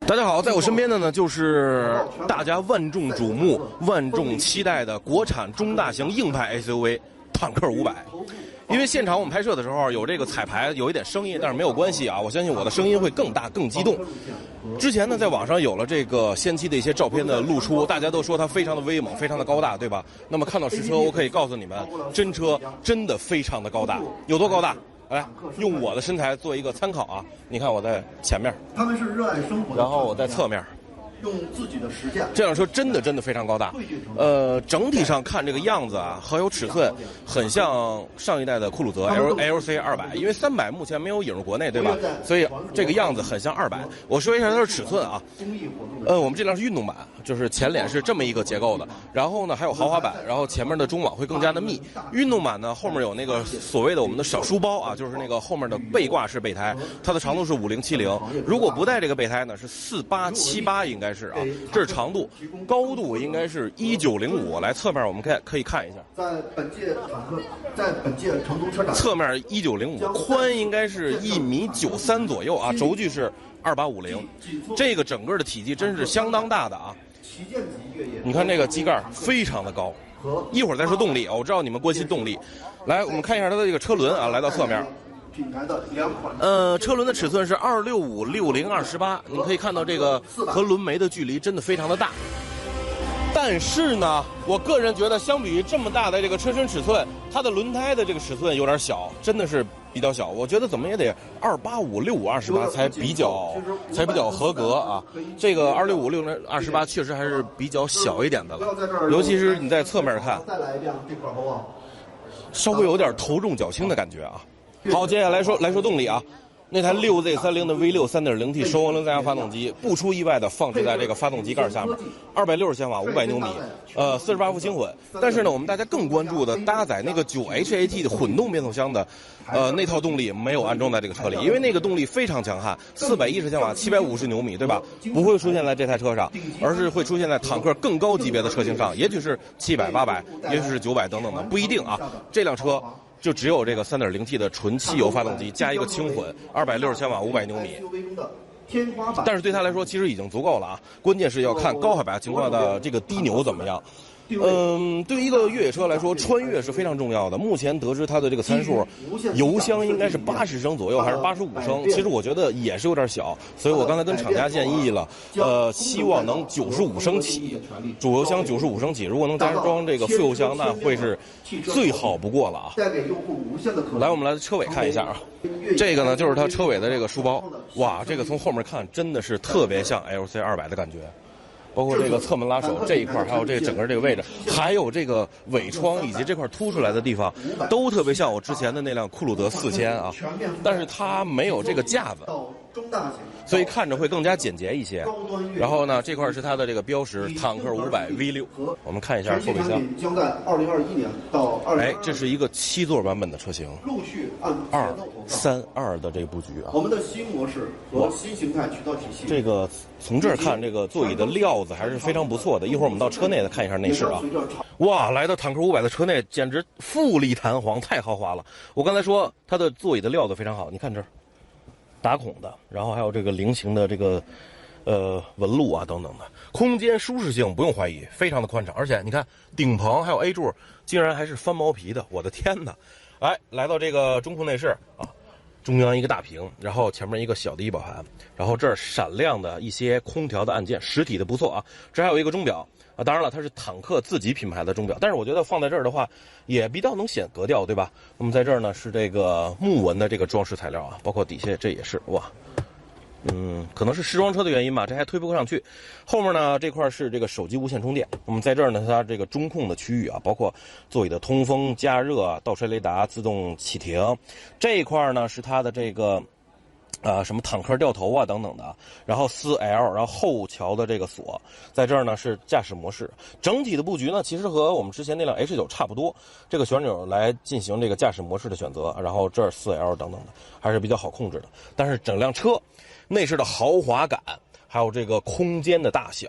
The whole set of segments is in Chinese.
大家好，在我身边的呢就是大家万众瞩目、万众期待的国产中大型硬派 SUV 坦克500。因为现场我们拍摄的时候有这个彩排，有一点声音，但是没有关系啊，我相信我的声音会更大、更激动。之前呢，在网上有了这个先期的一些照片的露出，大家都说它非常的威猛、非常的高大，对吧？那么看到实车，我可以告诉你们，真车真的非常的高大，有多高大？来，用我的身材做一个参考啊！你看我在前面，他们是热爱生活的，然后我在侧面。用自己的实践，这辆车真的非常高大。整体上看这个样子啊，还有尺寸，很像上一代的酷路泽 LC 200，因为300目前没有引入国内，对吧？所以这个样子很像200。我说一下它的尺寸啊，我们这辆是运动版，就是前脸是这么一个结构的，然后呢还有豪华版，然后前面的中网会更加的密。运动版呢后面有那个所谓的我们的小书包啊，就是那个后面的背挂式备胎，它的长度是5070，如果不带这个备胎呢是4878应该。是啊，这是长度，高度应该是1905。来，侧面我们可以看一下，在本届坦克，在本届成都车展，侧面1905，宽应该是1.93米左右啊，轴距是2850，这个整个的体积真是相当大的啊。你看这个机盖非常的高，一会儿再说动力啊，我知道你们关心动力。来，我们看一下它的这个车轮啊，来到侧面。品牌的2款，车轮的尺寸是265/60/28，你可以看到这个和轮眉的距离真的非常的大。但是呢，我个人觉得相比于这么大的这个车身尺寸，它的轮胎的这个尺寸有点小，真的是比较小。我觉得怎么也得285/65/28才比较合格啊。这个265/60/28确实还是比较小一点的了，尤其是你在侧面看，再来一遍这块好不好？稍微有点头重脚轻的感觉啊。好，接下来说动力啊，那台6Z30的 V6 3.0T 双涡轮增压发动机，不出意外的放置在这个发动机盖下面，260千瓦，500牛米，48伏轻混。但是呢，我们大家更关注的搭载那个9HAT 的混动变速箱的，那套动力没有安装在这个车里，因为那个动力非常强悍，410千瓦，750牛米，对吧？不会出现在这台车上，而是会出现在坦克更高级别的车型上，也许是700、800，也许是900等等的，不一定啊。这辆车就只有这个 3.0T 的纯汽油发动机加一个轻混，260千瓦，500牛米。但是对它来说其实已经足够了啊，关键是要看高海拔情况的这个低扭怎么样。对于一个越野车来说，穿越是非常重要的。目前得知它的这个参数，油箱应该是80升左右，还是85升？其实我觉得也是有点小，所以我刚才跟厂家建议了，希望能95升起，主油箱95升起。如果能加装这个副油箱，那会是最好不过了啊。来，我们来车尾看一下啊，这个呢就是它车尾的这个书包，哇，这个从后面看真的是特别像 LC 200的感觉。包括这个侧门拉手这一块，还有这个整个这个位置，还有这个尾窗以及这块凸出来的地方，都特别像我之前的那辆酷路泽4000啊，但是它没有这个架子，所以看着会更加简洁一些。然后呢，这块是它的这个标识，坦克500 V6。我们看一下后备箱，将在2021年到哎，这是一个7座版本的车型，陆续按232的这个布局啊。我们的新模式和新形态渠道体系，这个从这儿看，这个座椅的料子还是非常不错的。一会儿我们到车内再看一下内饰啊。哇，来到坦克500的车内，简直富丽堂皇，太豪华了。我刚才说它的座椅的料子非常好，你看这儿打孔的，然后还有这个菱形的这个纹路啊等等的，空间舒适性不用怀疑，非常的宽敞。而且你看顶棚还有 A 柱竟然还是翻毛皮的，我的天哪！哎，来到这个中控内饰啊，中央一个大屏，然后前面一个小的仪表盘，然后这儿闪亮的一些空调的按键，实体的不错啊。这还有一个钟表啊，当然了，它是坦克自己品牌的钟表，但是我觉得放在这儿的话也比较能显格调，对吧？那么在这儿呢是这个木纹的这个装饰材料啊，包括底下这也是哇。可能是时装车的原因吧，这还推不上去。后面呢，这块是这个手机无线充电。我们在这儿呢，它这个中控的区域啊，包括座椅的通风、加热、倒车雷达、自动启停。这一块呢是它的这个什么坦克掉头啊等等的，然后4L， 然后后桥的这个锁，在这儿呢是驾驶模式。整体的布局呢，其实和我们之前那辆 H9 差不多，这个旋钮来进行这个驾驶模式的选择，然后这儿4L 等等的，还是比较好控制的。但是整辆车内饰的豪华感，还有这个空间的大小，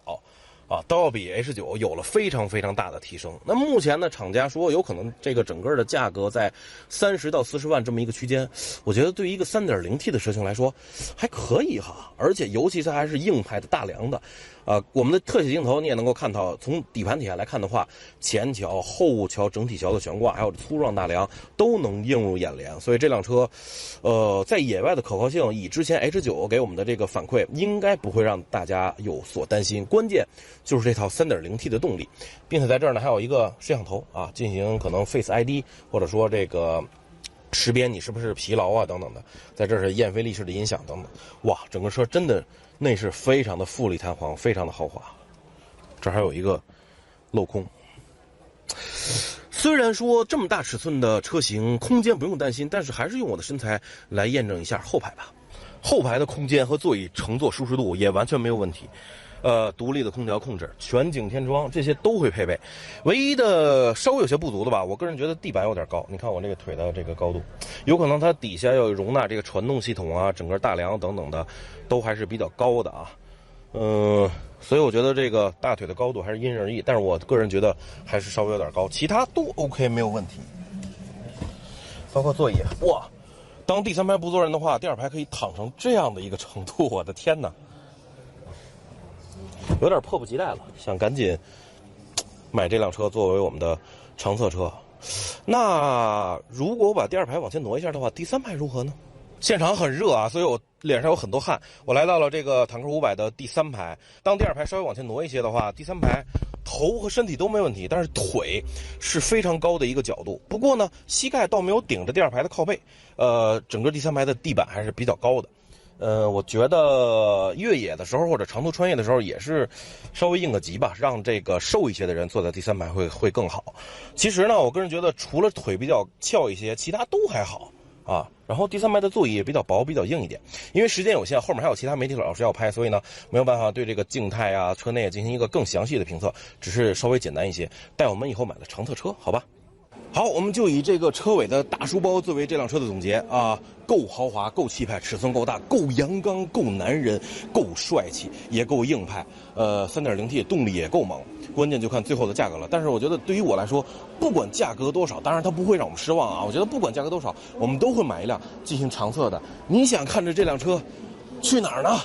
啊，都要比 H9 有了非常非常大的提升。那目前呢，厂家说有可能这个整个的价格在30到40万这么一个区间，我觉得对于一个 3.0T 的车型来说还可以哈，而且尤其是还是硬派的大梁的。我们的特写镜头你也能够看到，从底盘底下来看的话，前桥、后桥、整体桥的悬挂，还有粗壮大梁都能映入眼帘。所以这辆车，在野外的可靠性，以之前 H9 给我们的这个反馈，应该不会让大家有所担心。关键就是这套 3.0T 的动力，并且在这儿呢还有一个摄像头啊，进行可能 Face ID 或者说这个识别你是不是疲劳啊等等的，在这是燕飞利仕的音响等等。哇，整个车真的内饰非常的富丽堂皇，非常的豪华。这还有一个镂空。虽然说这么大尺寸的车型空间不用担心，但是还是用我的身材来验证一下后排吧。后排的空间和座椅乘坐舒适度也完全没有问题。独立的空调控制、全景天窗，这些都会配备。唯一的稍微有些不足的吧，我个人觉得地板有点高。你看我这个腿的这个高度，有可能它底下要容纳这个传动系统啊、整个大梁等等的，都还是比较高的啊。所以我觉得这个大腿的高度还是因人而异，但是我个人觉得还是稍微有点高，其他都 OK 没有问题。包括座椅，哇，当第3排不坐人的话，第2排可以躺成这样的一个程度，我的天哪！有点迫不及待了，想赶紧买这辆车作为我们的长测车。那如果我把第2排往前挪一下的话，第3排如何呢？现场很热啊，所以我脸上有很多汗。我来到了这个坦克500的第3排，当第2排稍微往前挪一些的话，第3排头和身体都没问题，但是腿是非常高的一个角度。不过呢，膝盖倒没有顶着第2排的靠背，整个第3排的地板还是比较高的。我觉得越野的时候或者长途穿越的时候也是稍微应个急吧，让这个瘦一些的人坐在第3排会更好。其实呢，我个人觉得除了腿比较翘一些，其他都还好啊。然后第3排的座椅也比较薄，比较硬一点。因为时间有限，后面还有其他媒体老师要拍，所以呢没有办法对这个静态啊、车内进行一个更详细的评测，只是稍微简单一些。待我们以后买了长测车，好吧？好，我们就以这个车尾的大书包作为这辆车的总结啊，够豪华，够气派，尺寸够大，够阳刚，够男人，够帅气，也够硬派。3.0T 动力也够猛，关键就看最后的价格了。但是我觉得对于我来说，不管价格多少，当然它不会让我们失望啊。我觉得不管价格多少，我们都会买一辆进行长测的。你想看着这辆车去哪儿呢？